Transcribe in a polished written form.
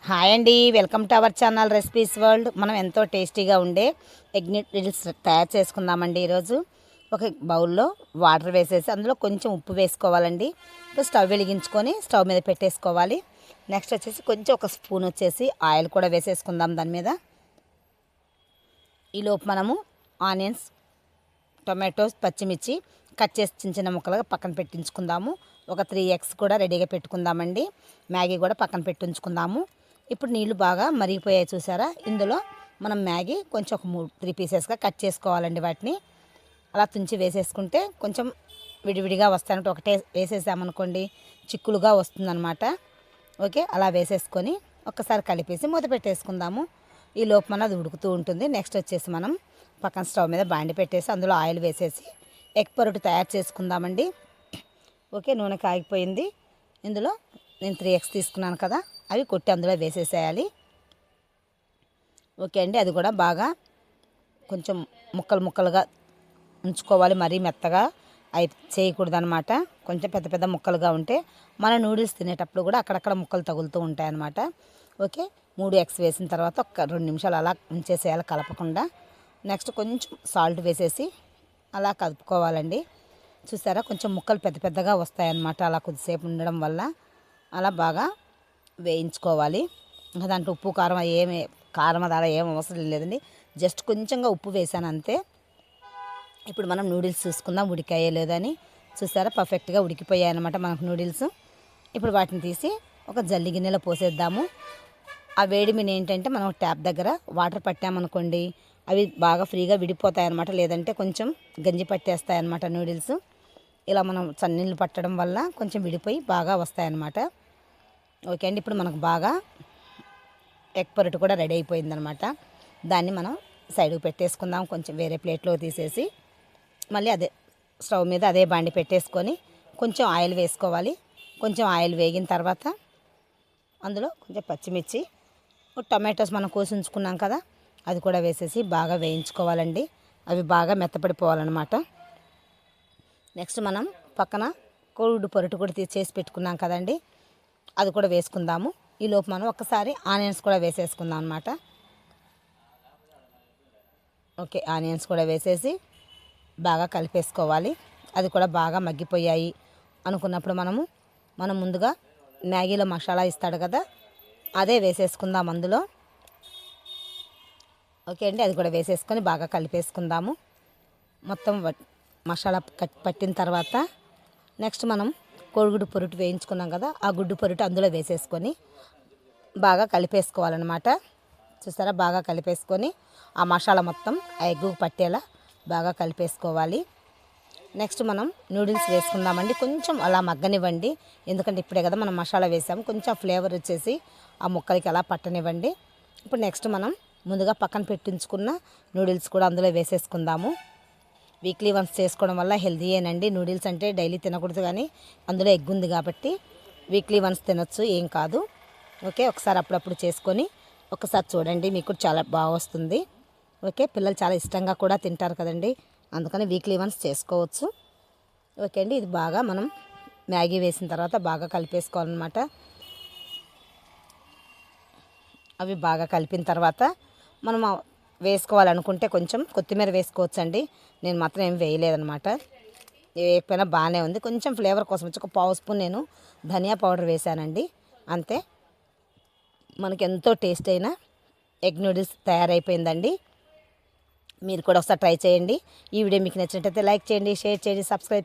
Hi అండి, welcome to our channel recipes world. మనం ఎంతో టేస్టీగా ఉండే ఎగ్ నూడిల్స్ తయారు చేసుకుందామండి. ఈరోజు ఒక బౌల్లో వాటర్ వేసేసి అందులో కొంచెం ఉప్పు వేసుకోవాలండి. ఇప్పుడు స్టవ్ వెలిగించుకొని స్టవ్ మీద పెట్టేసుకోవాలి. నెక్స్ట్ వచ్చేసి కొంచెం ఒక స్పూన్ వచ్చేసి ఆయిల్ కూడా వేసేసుకుందాం దాని మీద. ఈలోపు మనము ఆనియన్స్, టొమాటోస్, పచ్చిమిర్చి కట్ చేసి చిన్న చిన్న ముక్కలుగా పక్కన పెట్టించుకుందాము. ఒక 3 ఎగ్స్ కూడా రెడీగా పెట్టుకుందామండి. మ్యాగీ కూడా పక్కన పెట్టించుకుందాము. ఇప్పుడు నీళ్లు బాగా మరిగిపోయాయి చూసారా. ఇందులో మనం మ్యాగీ కొంచెం ఒక 3 పీసెస్గా కట్ చేసుకోవాలండి. వాటిని అలా తుంచి వేసేసుకుంటే కొంచెం విడివిడిగా వస్తాయంటే ఒకటే వేసేసామనుకోండి చిక్కులుగా వస్తుందన్నమాట. ఓకే, అలా వేసేసుకొని ఒక్కసారి కలిపేసి మూత పెట్టేసుకుందాము. ఈ లోపు మన అది ఉడుకుతూ ఉంటుంది. నెక్స్ట్ వచ్చేసి మనం పక్కన స్టవ్ మీద బాండి పెట్టేసి అందులో ఆయిల్ వేసేసి ఎగ్ పరోటా తయారు చేసుకుందామండి. ఓకే, నూనె కాగిపోయింది. ఇందులో నేను 3 ఎగ్స్ తీసుకున్నాను కదా, అవి కొట్టి అందులో వేసేసేయాలి. ఓకే అండి, అది కూడా బాగా కొంచెం ముక్కలు ముక్కలుగా ఉంచుకోవాలి. మరీ మెత్తగా చేయకూడదు అనమాట. కొంచెం పెద్ద పెద్ద ముక్కలుగా ఉంటే మన నూడిల్స్ తినేటప్పుడు కూడా అక్కడక్కడ ముక్కలు తగులుతూ ఉంటాయి అన్నమాట. ఓకే, 3 ఎగ్స్ వేసిన తర్వాత ఒక 2 నిమిషాలు అలా ఉంచేసేయాలి కలపకుండా. నెక్స్ట్ కొంచెం సాల్ట్ వేసేసి అలా కలుపుకోవాలండి. చూసారా, కొంచెం ముక్కలు పెద్ద పెద్దగా వస్తాయన్నమాట అలా కొద్దిసేపు ఉండడం వల్ల. అలా బాగా వేయించుకోవాలి. ఇంకా దాంట్లో ఉప్పు కారం అలా ఏం అవసరం లేదండి. జస్ట్ కొంచెంగా ఉప్పు వేసాను అంతే. ఇప్పుడు మనం నూడిల్స్ చూసుకుందాం ఉడికాయో లేదని. చూసారా, పర్ఫెక్ట్గా ఉడికిపోయాయి అన్నమాట మనకు నూడిల్స్. ఇప్పుడు వాటిని తీసి ఒక జల్లి గిన్నెలో పోసేద్దాము. ఆ వేడి మీద ఏంటంటే మనం ట్యాప్ దగ్గర వాటర్ పట్టామనుకోండి అవి బాగా ఫ్రీగా విడిపోతాయి అన్నమాట. లేదంటే కొంచెం గంజి పట్టేస్తాయి అన్నమాట నూడిల్స్. ఇలా మనం చన్నీళ్ళు పట్టడం వల్ల కొంచెం విడిపోయి బాగా వస్తాయన్నమాట. ఓకే అండి, ఇప్పుడు మనకు బాగా ఎగ్ పరోటా కూడా రెడీ అయిపోయిందనమాట. దాన్ని మనం సైడ్కి పెట్టేసుకుందాం. కొంచెం వేరే ప్లేట్లో తీసేసి మళ్ళీ అదే స్టవ్ మీద అదే బాండి పెట్టేసుకొని కొంచెం ఆయిల్ వేసుకోవాలి. కొంచెం ఆయిల్ వేగిన తర్వాత అందులో కొంచెం పచ్చిమిర్చి, టొమాటోస్ మనం కోసి ఉంచుకున్నాం కదా, అది కూడా వేసేసి బాగా వేయించుకోవాలండి. అవి బాగా మెత్తపడిపోవాలన్నమాట. నెక్స్ట్ మనం పక్కన కోడిగుడ్డు పరోటా కూడా చేసి పెట్టుకున్నాం కదండి, అది కూడా వేసుకుందాము. ఈలోపు మనం ఒక్కసారి ఆనియన్స్ కూడా వేసేసుకుందాం అన్నమాట. ఓకే, ఆనియన్స్ కూడా వేసేసి బాగా కలిపేసుకోవాలి. అది కూడా బాగా మగ్గిపోయాయి అనుకున్నప్పుడు మనం ముందుగా మ్యాగీలో మసాలా ఇస్తాడు కదా, అదే వేసేసుకుందాం అందులో. ఓకే అండి, అది కూడా వేసేసుకొని బాగా కలిపేసుకుందాము. మొత్తం మసాలా పట్టిన తర్వాత నెక్స్ట్ మనం కోడిగుడ్డు పొరుటు వేయించుకున్నాం కదా, ఆ గుడ్డు పొరుటు అందులో వేసేసుకొని బాగా కలిపేసుకోవాలన్నమాట. చూసారా, బాగా కలిపేసుకొని ఆ మసాలా మొత్తం ఆ ఎగ్గు పట్టేలా బాగా కలిపేసుకోవాలి. నెక్స్ట్ మనం నూడిల్స్ వేసుకుందామండి. కొంచెం అలా మగ్గనివ్వండి, ఎందుకంటే ఇప్పుడే కదా మనం మసాలా వేసాము. కొంచెం ఫ్లేవర్ వచ్చేసి ఆ ముక్కలకి అలా పట్టనివ్వండి. ఇప్పుడు నెక్స్ట్ మనం ముందుగా పక్కన పెట్టించుకున్న నూడిల్స్ కూడా అందులో వేసేసుకుందాము. వీక్లీ వన్స్ చేసుకోవడం వల్ల హెల్తీయేనండి. నూడిల్స్ అంటే డైలీ తినకూడదు, కానీ అందులో ఎగ్ ఉంది కాబట్టి వీక్లీ వన్స్ తినొచ్చు, ఏం కాదు. ఓకే, ఒకసారి అప్పుడప్పుడు చేసుకొని ఒకసారి చూడండి, మీకు చాలా బాగా వస్తుంది. ఓకే, పిల్లలు చాలా ఇష్టంగా కూడా తింటారు కదండి, అందుకని వీక్లీ వన్స్ చేసుకోవచ్చు. ఓకే అండి, ఇది బాగా మనం మ్యాగీ వేసిన తర్వాత బాగా కలిపేసుకోవాలన్నమాట. అవి బాగా కలిపిన తర్వాత మనం వేసుకోవాలనుకుంటే కొంచెం కొత్తిమీర వేసుకోవచ్చండి. నేను మాత్రం ఏం వేయలేదనమాట. వేయకపోయినా బాగానే ఉంది. కొంచెం ఫ్లేవర్ కోసం వచ్చి ఒక 1/2 స్పూన్ నేను ధనియా పౌడర్ వేసానండి, అంతే. మనకి ఎంతో టేస్ట్ అయిన ఎగ్ నూడిల్స్ తయారైపోయిందండి. మీరు కూడా ఒకసారి ట్రై చేయండి. ఈ వీడియో మీకు నచ్చినట్టయితే లైక్ చేయండి, షేర్ చేయండి, సబ్స్క్రైబ్